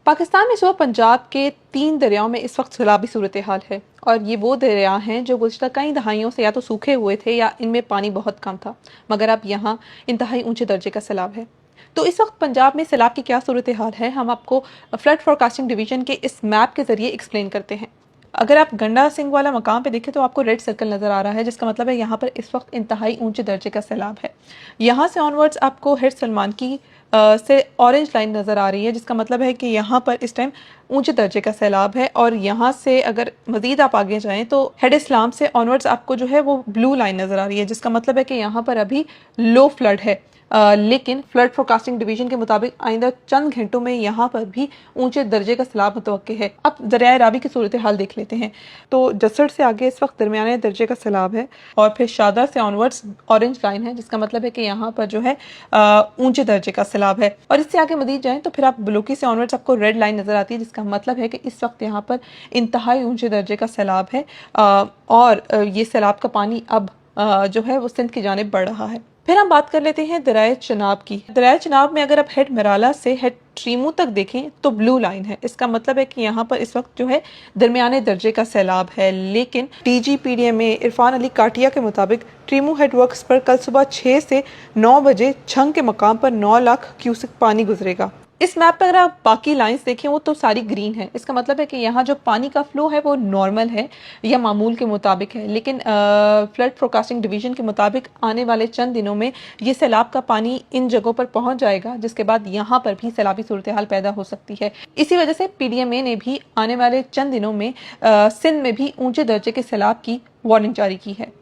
पाकिस्तान में सुबह पंजाब के 3 दरियाओं में इस वक्त सैलाबी सूरत हाल है और ये वो दरिया हैं जो गुज़श्ता कई दहाइयों से या तो सूखे हुए थे या इनमें पानी बहुत कम था, मगर अब यहाँ इंतहाई ऊंचे दर्जे का सैलाब है। तो इस वक्त पंजाब में सैलाब की क्या सूरत हाल है, हम आपको फ्लड फोरकास्टिंग डिवीजन के इस मैप के जरिए एक्सप्लेन करते हैं। अगर आप गंडा सिंह वाला मकाम पे देखें तो आपको रेड सर्कल नज़र आ रहा है, जिसका मतलब है यहाँ पर इस वक्त इंतहाई ऊंचे दर्जे का सैलाब है। यहाँ से ऑनवर्ड्स आपको हेड सलमान की से ऑरेंज लाइन नज़र आ रही है, जिसका मतलब है कि यहाँ पर इस टाइम ऊंचे दर्जे का सैलाब है। और यहाँ से अगर मज़ीद आप आगे जाएं तो हेड इस्लाम से ऑनवर्ड्स आपको जो है वो ब्लू लाइन नज़र आ रही है, जिसका मतलब है कि यहाँ पर अभी लो फ्लड है। लेकिन फ्लड फोरकास्टिंग डिवीजन के मुताबिक आइंदा चंद घंटों में यहाँ पर भी ऊंचे दर्जे का सैलाब मुतवक्के है। अब दरिया रावी की सूरत हाल देख लेते हैं। तो जसड़ से आगे इस वक्त दरमियाने दर्जे का सैलाब है और फिर शादा से ऑनवर्ड्स ऑरेंज लाइन है, जिसका मतलब है कि यहाँ पर जो है ऊंचे दर्जे का सैलाब है। और इससे आगे मजीद जाएं तो फिर आप बलूकी से ऑनवर्ड्स आपको रेड लाइन नजर आती है, जिसका मतलब है कि इस वक्त यहाँ पर इंतहाई ऊंचे दर्जे का सैलाब है और ये सैलाब का पानी अब जो है वो सिंध की जानिब बढ़ रहा है। फिर हम बात कर लेते हैं दरिया चनाब की। दरिया चनाब में अगर आप हेड मराला से हेड ट्रीमू तक देखें तो ब्लू लाइन है, इसका मतलब है कि यहाँ पर इस वक्त जो है दरमियाने दर्जे का सैलाब है। लेकिन DGPDMA इरफान अली काटिया के मुताबिक ट्रीमू हेडवर्क्स पर कल सुबह 6 से 9 बजे छंग के मकाम पर 9 लाख क्यूसेक पानी गुजरेगा। इस मैप पर अगर आप बाकी लाइंस देखें वो तो सारी ग्रीन है, इसका मतलब है कि यहाँ जो पानी का फ्लो है वो नॉर्मल है या मामूल के मुताबिक है। लेकिन फ्लड फोरकास्टिंग डिवीजन के मुताबिक आने वाले चंद दिनों में ये सैलाब का पानी इन जगहों पर पहुंच जाएगा, जिसके बाद यहाँ पर भी सैलाबी सूरत हाल पैदा हो सकती है। इसी वजह से PDMA ने भी आने वाले चंद दिनों में सिंध में भी ऊंचे दर्जे के सैलाब की वार्निंग जारी की है।